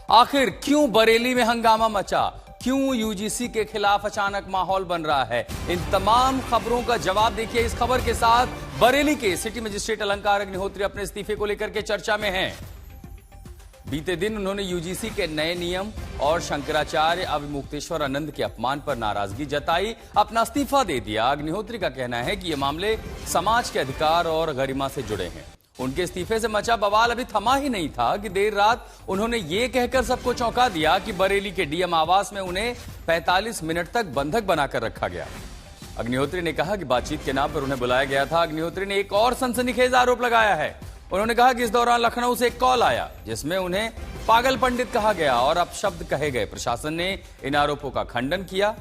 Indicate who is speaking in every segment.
Speaker 1: आखिर क्यों बरेली में हंगामा मचा, क्यों यूजीसी के खिलाफ अचानक माहौल बन रहा है, इन तमाम खबरों का जवाब देखिए इस खबर के साथ। बरेली के सिटी मजिस्ट्रेट अलंकार अग्निहोत्री अपने इस्तीफे को लेकर के चर्चा में हैं। बीते दिन उन्होंने यूजीसी के नए नियम और शंकराचार्य अविमुक्तेश्वर आनंद के अपमान पर नाराजगी जताई, अपना इस्तीफा दे दिया। अग्निहोत्री का कहना है कि ये मामले समाज के अधिकार और गरिमा से जुड़े हैं। उनके इस्तीफे से मचा बवाल अभी थमा ही नहीं था कि देर रात उन्होंने ये कहकर सबको चौंका दिया कि बरेली के डीएम आवास में उन्हें 45 मिनट तक बंधक बनाकर रखा गया। अग्निहोत्री ने कहा कि बातचीत के नाम पर उन्हें बुलाया गया था। अग्निहोत्री ने एक और सनसनीखेज आरोप लगाया है। उन्होंने कहा कि इस दौरान लखनऊ से एक कॉल आया जिसमें उन्हें पागल पंडित कहा गया और अपशब्द कहे गए। प्रशासन ने इन आरोपों का खंडन किया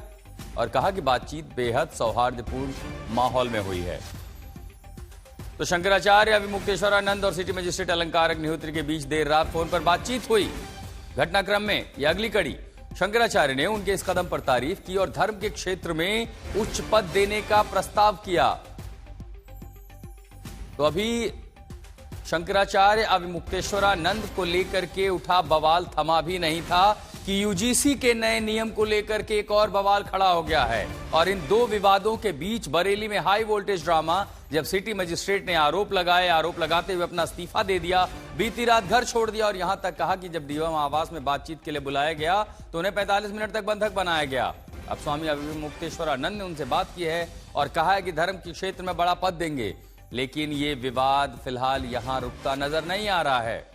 Speaker 1: और कहा कि बातचीत बेहद सौहार्दपूर्ण माहौल में हुई है। तो शंकराचार्य अविमुक्तेश्वर आनंद और सिटी मजिस्ट्रेट अलंकार अग्निहोत्री के बीच देर रात फोन पर बातचीत हुई। घटनाक्रम में यह अगली कड़ी। शंकराचार्य ने उनके इस कदम पर तारीफ की और धर्म के क्षेत्र में उच्च पद देने का प्रस्ताव किया। तो अभी शंकराचार्य अविमुक्तेश्वरानंद को लेकर के उठा बवाल थमा भी नहीं था कि यूजीसी के नए नियम को लेकर के एक और बवाल खड़ा हो गया है। और इन दो विवादों के बीच बरेली में हाई वोल्टेज ड्रामा, जब सिटी मजिस्ट्रेट ने आरोप लगाते हुए अपना इस्तीफा दे दिया, बीती रात घर छोड़ दिया और यहां तक कहा कि जब डीएम आवास में बातचीत के लिए बुलाया गया तो उन्हें 45 मिनट तक बंधक बनाया गया। अब स्वामी अविमुक्तेश्वरानंद ने उनसे बात की है और कहा है कि धर्म के क्षेत्र में बड़ा पद देंगे, लेकिन ये विवाद फिलहाल यहां रुकता नजर नहीं आ रहा है।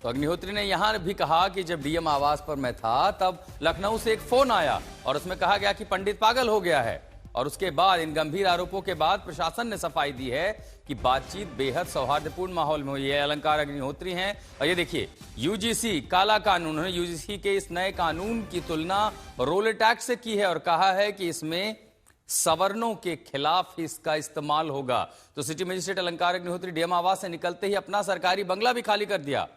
Speaker 1: तो अग्निहोत्री ने यहां भी कहा कि जब डीएम आवास पर मैं था तब लखनऊ से एक फोन आया और उसमें कहा गया कि पंडित पागल हो गया है। और उसके बाद इन गंभीर आरोपों के बाद प्रशासन ने सफाई दी है कि बातचीत बेहद सौहार्दपूर्ण माहौल में हुई है। अलंकार अग्निहोत्री हैं और ये देखिए यूजीसी काला कानून, उन्होंने यूजीसी के इस नए कानून की तुलना रोलेट एक्ट से की है और कहा है कि इसमें सवर्णों के खिलाफ इसका इस्तेमाल होगा। तो सिटी मजिस्ट्रेट अलंकार अग्निहोत्री डीएम आवास से निकलते ही अपना सरकारी बंगला भी खाली कर दिया।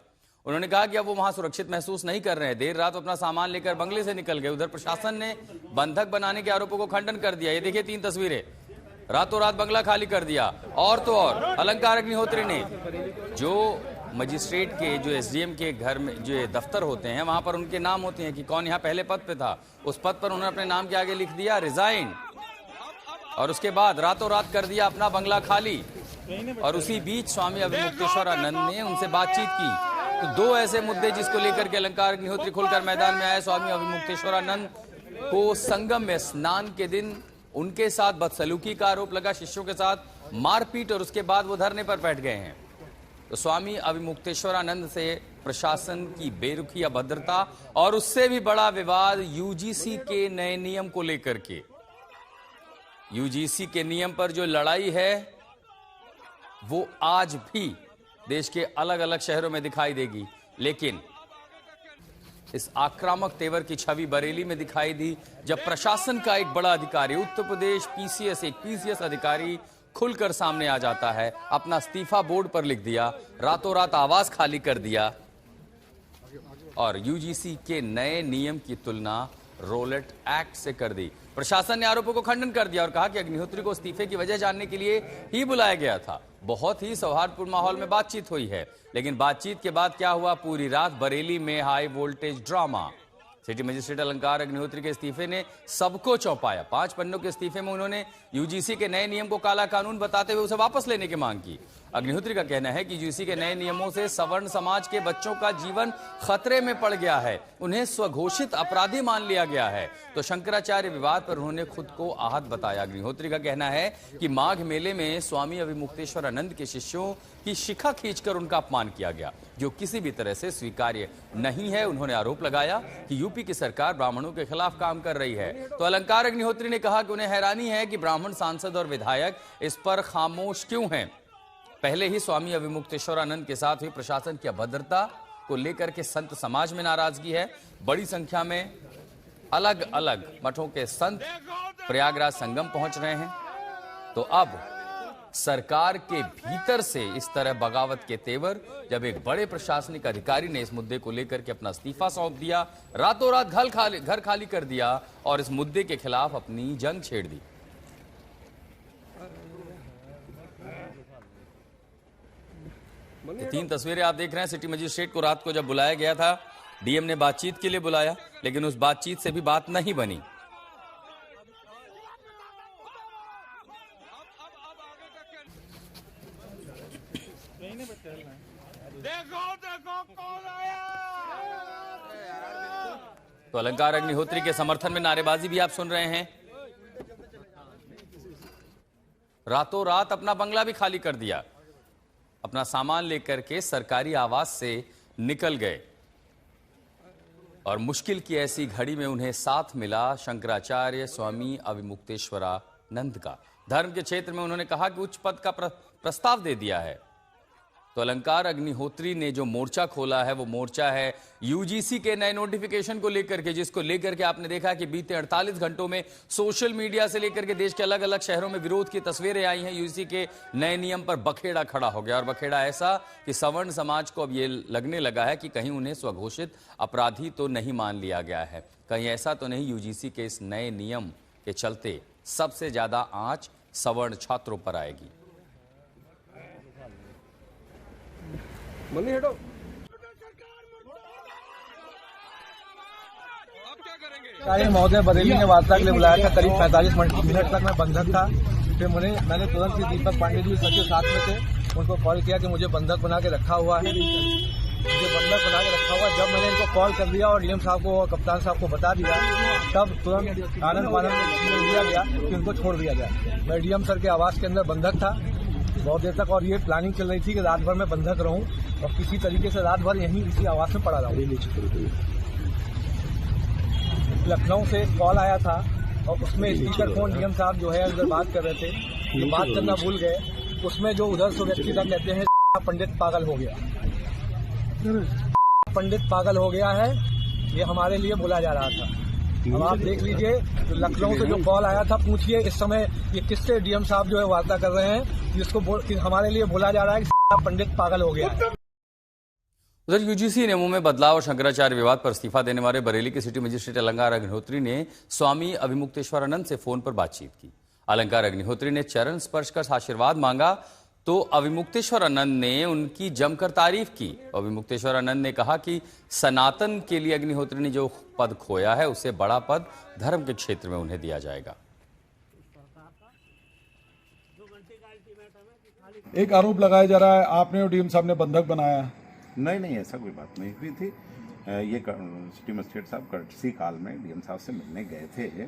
Speaker 1: उन्होंने कहा कि अब वो वहां सुरक्षित महसूस नहीं कर रहे हैं। देर रात अपना सामान लेकर बंगले से निकल गए। उधर प्रशासन ने बंधक बनाने के आरोपों को खंडन कर दिया। ये देखिए 3 तस्वीरें, रातों रात बंगला खाली कर दिया। और तो और अलंकार अग्निहोत्री ने जो मजिस्ट्रेट के, जो एसडीएम के घर में जो दफ्तर होते हैं वहां पर उनके नाम होते हैं कि कौन यहाँ पहले पद पे था, उस पद पर उन्होंने अपने नाम के आगे लिख दिया रिजाइन। और उसके बाद रातों रात कर दिया अपना बंगला खाली। और उसी बीच स्वामी अविमुक्तेश्वरानंद ने उनसे बातचीत की। तो दो ऐसे मुद्दे जिसको लेकर के अलंकार अग्निहोत्री खुलकर मैदान में आए। स्वामी अविमुक्तेश्वरानंद को संगम में स्नान के दिन उनके साथ बदसलूकी का आरोप लगा, शिष्यों के साथ मारपीट, और उसके बाद वो धरने पर बैठ गए हैं। तो स्वामी अविमुक्तेश्वरानंद से प्रशासन की बेरुखी, अभद्रता और उससे भी बड़ा विवाद यूजीसी के नए नियम को लेकर के। यूजीसी के नियम पर जो लड़ाई है वो आज भी देश के अलग अलग शहरों में दिखाई देगी, लेकिन इस आक्रामक तेवर की छवि बरेली में दिखाई दी जब प्रशासन का एक बड़ा अधिकारी, उत्तर प्रदेश पीसीएस अधिकारी खुलकर सामने आ जाता है, अपना इस्तीफा बोर्ड पर लिख दिया, रातों रात आवास खाली कर दिया और यूजीसी के नए नियम की तुलना रोलेट एक्ट से कर दी। प्रशासन ने आरोपों को खंडन कर दिया और कहा कि अग्निहोत्री को इस्तीफे की वजह जानने के लिए ही बुलाया गया था। बहुत ही सौहार्दपूर्ण माहौल में बातचीत हुई है, लेकिन बातचीत के बाद क्या हुआ, पूरी रात बरेली में high voltage drama. City magistrate अलंकार अग्निहोत्री के इस्तीफे ने सबको चौंकाया। 5 पन्नों के इस्तीफे में उन्होंने यूजीसी के नए नियम को काला कानून बताते हुए उसे वापस लेने की मांग की। अग्निहोत्री का कहना है कि यूजीसी के नए नियमों से सवर्ण समाज के बच्चों का जीवन खतरे में पड़ गया है, उन्हें स्वघोषित अपराधी मान लिया गया है। तो शंकराचार्य विवाद पर उन्होंने खुद को आहत बताया। अग्निहोत्री का कहना है कि माघ मेले में स्वामी अविमुक्तेश्वरानंद के शिष्यों की शिखा खींचकर उनका अपमान किया गया, जो किसी भी तरह से स्वीकार्य नहीं है। उन्होंने आरोप लगाया कि यूपी की सरकार ब्राह्मणों के खिलाफ काम कर रही है। तो अलंकार अग्निहोत्री ने कहा कि उन्हें हैरानी है कि ब्राह्मण सांसद और विधायक इस पर खामोश क्यों हैं। पहले ही स्वामी अविमुक्तेश्वरानंद के साथ हुई प्रशासन की अभद्रता को लेकर के संत समाज में नाराजगी है। बड़ी संख्या में अलग अलग मठों के संत प्रयागराज संगम पहुंच रहे हैं। तो अब सरकार के भीतर से इस तरह बगावत के तेवर, जब एक बड़े प्रशासनिक अधिकारी ने इस मुद्दे को लेकर के अपना इस्तीफा सौंप दिया, रातों रात घर खाली कर दिया और इस मुद्दे के खिलाफ अपनी जंग छेड़ दी। ये 3 तस्वीरें आप देख रहे हैं। सिटी मजिस्ट्रेट को रात को जब बुलाया गया था, डीएम ने बातचीत के लिए बुलाया, लेकिन उस बातचीत से भी बात नहीं बनी।
Speaker 2: देखो कौन आया।
Speaker 1: तो अलंकार अग्निहोत्री के समर्थन में नारेबाजी भी आप सुन रहे हैं। रातों रात अपना बंगला भी खाली कर दिया, अपना सामान लेकर के सरकारी आवास से निकल गए और मुश्किल की ऐसी घड़ी में उन्हें साथ मिला शंकराचार्य स्वामी अविमुक्तेश्वरानंद का। धर्म के क्षेत्र में उन्होंने कहा कि उच्च पद का प्रस्ताव दे दिया है। तो अलंकार अग्निहोत्री ने जो मोर्चा खोला है वो मोर्चा है यूजीसी के नए नोटिफिकेशन को लेकर के, जिसको लेकर के आपने देखा कि बीते 48 घंटों में सोशल मीडिया से लेकर के देश के अलग अलग शहरों में विरोध की तस्वीरें आई हैं। यूजीसी के नए नियम पर बखेड़ा खड़ा हो गया, और बखेड़ा ऐसा कि सवर्ण समाज को अब ये लगने लगा है कि कहीं उन्हें स्वघोषित अपराधी तो नहीं मान लिया गया है, कहीं ऐसा तो नहीं यूजीसी के इस नए नियम के चलते सबसे ज्यादा आंच सवर्ण छात्रों पर आएगी।
Speaker 3: महोदय बरेली ने वार्ता के लिए बुलाया था। करीब 45 मिनट तक मैं बंधक था। फिर मैंने तुरंत ही दीपक पांडे जी सचिव साथ में थे, उनको कॉल किया कि मुझे बंधक बना के रखा हुआ है, जब मैंने इनको कॉल कर दिया और डीएम साहब को और कप्तान साहब को बता दिया, तब तुरंत आनंद मानंद दिया गया कि उनको छोड़ दिया जाए। मैं डीएम सर के आवास के अंदर बंधक था बहुत देर तक, और ये प्लानिंग चल रही थी कि रात भर में बंधक रहूं और किसी तरीके से रात भर यहीं इसी आवास में पड़ा रहूं। लखनऊ से कॉल आया था और उसमें स्पीकर फोन डीएम साहब जो है अंदर बात कर रहे थे, तो बात करना भूल गए। उसमें जो उधर से व्यक्ति था कहते हैं पंडित पागल हो गया, पंडित पागल हो गया है, ये हमारे लिए बोला जा रहा था। अब आप देख लीजिए, तो लखनऊ से जो कॉल आया था, पूछिए इस समय ये किससे डीएम साहब जो है वार्ता कर रहे हैं, जिसको हमारे लिए बोला जा रहा है कि पंडित पागल हो गया है।
Speaker 1: उधर यूजीसी नियमों में बदलाव और शंकराचार्य विवाद पर इस्तीफा देने वाले बरेली के सिटी मजिस्ट्रेट अलंकार अग्निहोत्री ने स्वामी अविमुक्तेश्वरानंद से फोन पर बातचीत की। अलंकार अग्निहोत्री ने चरण स्पर्श कर आशीर्वाद मांगा, तो अविमुक्तेश्वरानंद ने उनकी जमकर तारीफ की। अविमुक्तेश्वरानंद ने कहा कि सनातन के लिए अग्निहोत्री ने जो पद खोया है, उससे बड़ा पद धर्म के क्षेत्र में उन्हें दिया जाएगा।
Speaker 4: एक आरोप लगाया जा रहा है आपने और डीएम साहब ने बंधक बनाया।
Speaker 5: नहीं, ऐसा कोई बात नहीं हुई थी। ये सिटी मजिस्ट्रेट साहब कर्टसी काल में डीएम साहब से मिलने गए थे,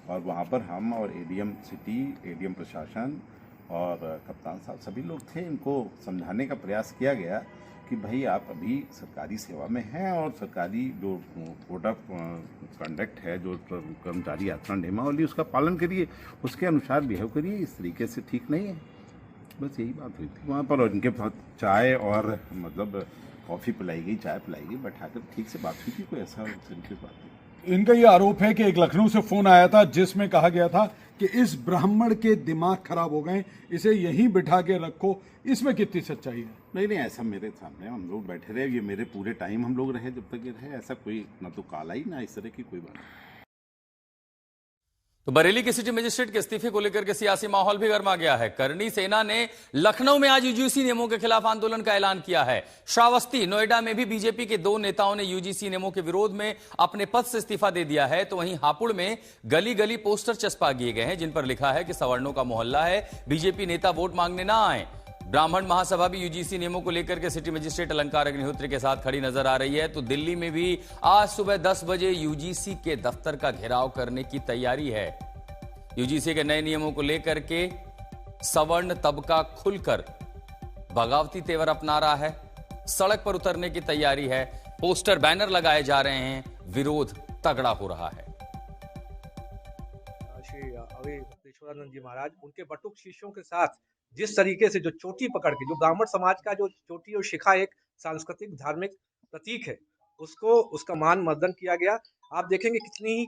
Speaker 5: और वहाँ पर हम और एडीएम सिटी, एडीएम प्रशासन और कप्तान साहब सभी लोग थे। इनको समझाने का प्रयास किया गया कि भाई आप अभी सरकारी सेवा में हैं, और सरकारी जो कोड ऑफ कंडक्ट है, जो कर्मचारी आचरण नियमावली, उसका पालन करिए, उसके अनुसार बिहेव करिए। इस तरीके से ठीक नहीं है। बस यही बात हुई थी वहाँ पर, और इनके साथ चाय और मतलब कॉफ़ी पिलाई गई, चाय पिलाई गई, बैठाकर ठीक से बात हुई थी। कोई ऐसा सेंसिटिव बात नहीं।
Speaker 4: इनका ये आरोप है कि एक लखनऊ से फोन आया था जिसमें कहा गया था कि इस ब्राह्मण के दिमाग खराब हो गए, इसे यहीं बिठा के रखो। इसमें कितनी सच्चाई है?
Speaker 5: नहीं, ऐसा मेरे सामने हम लोग बैठे रहे, ये मेरे पूरे टाइम हम लोग रहे जब तक ये रहे। ऐसा कोई ना तो काला ही ना इस तरह की कोई बात।
Speaker 1: तो बरेली के सिटी मजिस्ट्रेट के इस्तीफे को लेकर के सियासी माहौल भी गर्मा गया है। करनी सेना ने लखनऊ में आज यूजीसी नियमों के खिलाफ आंदोलन का ऐलान किया है। श्रावस्ती, नोएडा में भी बीजेपी के 2 नेताओं ने यूजीसी नियमों के विरोध में अपने पद से इस्तीफा दे दिया है। तो वहीं हापुड़ में गली गली पोस्टर चस्पा किए गए हैं, जिन पर लिखा है कि सवर्णों का मोहल्ला है, बीजेपी नेता वोट मांगने ना आए। ब्राह्मण महासभा भी यूजीसी नियमों को लेकर के सिटी मजिस्ट्रेट अलंकार अग्निहोत्री के साथ खड़ी नजर आ रही है। तो दिल्ली में भी आज सुबह 10 बजे यूजीसी के दफ्तर का घेराव करने की तैयारी है। यूजीसी के नए नियमों को लेकर के सवर्ण तबका खुलकर बगावती तेवर अपना रहा है, सड़क पर उतरने की तैयारी है, पोस्टर बैनर लगाए जा रहे हैं, विरोध तगड़ा हो रहा है।
Speaker 3: श्री अविमुक्तेश्वरानंद जी महाराज, उनके बटुक शिष्यों के साथ जिस तरीके से जो चोटी पकड़ के, जो ब्राह्मण समाज का जो चोटी और शिखा एक सांस्कृतिक धार्मिक प्रतीक है, उसका मान मर्दन किया गया। आप देखेंगे कितनी ही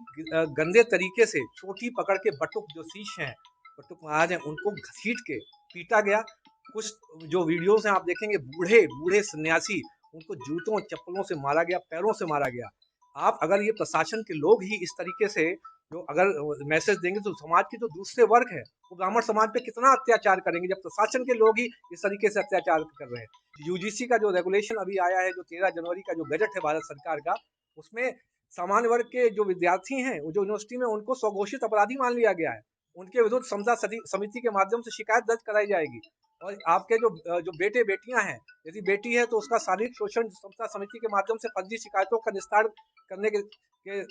Speaker 3: गंदे तरीके से चोटी पकड़ के बटुक जो शिष्य हैं, बटुक महाराज हैं, उनको घसीट के पीटा गया। कुछ जो वीडियोस हैं आप देखेंगे, बूढ़े बूढ़े सन्यासी, उनको जूतों चप्पलों से मारा गया, पैरों से मारा गया। आप अगर ये प्रशासन के लोग ही इस तरीके से जो अगर मैसेज देंगे तो समाज के जो दूसरे वर्ग है वो ब्राह्मण समाज पे कितना अत्याचार करेंगे, जब प्रशासन के लोग ही इस तरीके से अत्याचार कर रहे हैं। यूजीसी का जो रेगुलेशन अभी आया है, जो 13 जनवरी का जो बजट है भारत सरकार का, उसमें सामान्य वर्ग के जो विद्यार्थी हैं, वो जो यूनिवर्सिटी में, उनको स्वघोषित अपराधी मान लिया गया है। उनके विरुद्ध समता समिति के माध्यम से शिकायत दर्ज कराई जाएगी। और आपके जो बेटे बेटियां हैं, यदि बेटी है तो उसका शारीरिक शोषण समता समिति के माध्यम से फर्जी शिकायतों का निस्तारण करने के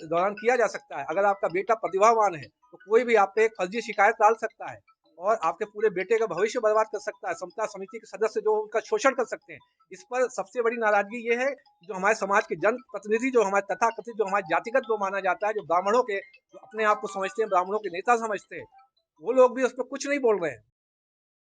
Speaker 3: दौरान किया जा सकता है। अगर आपका बेटा प्रतिभावान है तो कोई भी आप पे एक फर्जी शिकायत डाल सकता है और आपके पूरे बेटे का भविष्य बर्बाद कर सकता है। समता समिति के सदस्य जो उनका शोषण कर सकते हैं। इस पर सबसे बड़ी नाराजगी ये है, जो हमारे समाज के जन प्रतिनिधि, जो हमारे तथाकथित, जो हमारे जातिगत जो माना जाता है, जो ब्राह्मणों के, जो अपने आप को समझते हैं ब्राह्मणों के नेता समझते हैं, वो लोग भी उस पर कुछ नहीं बोल रहे हैं।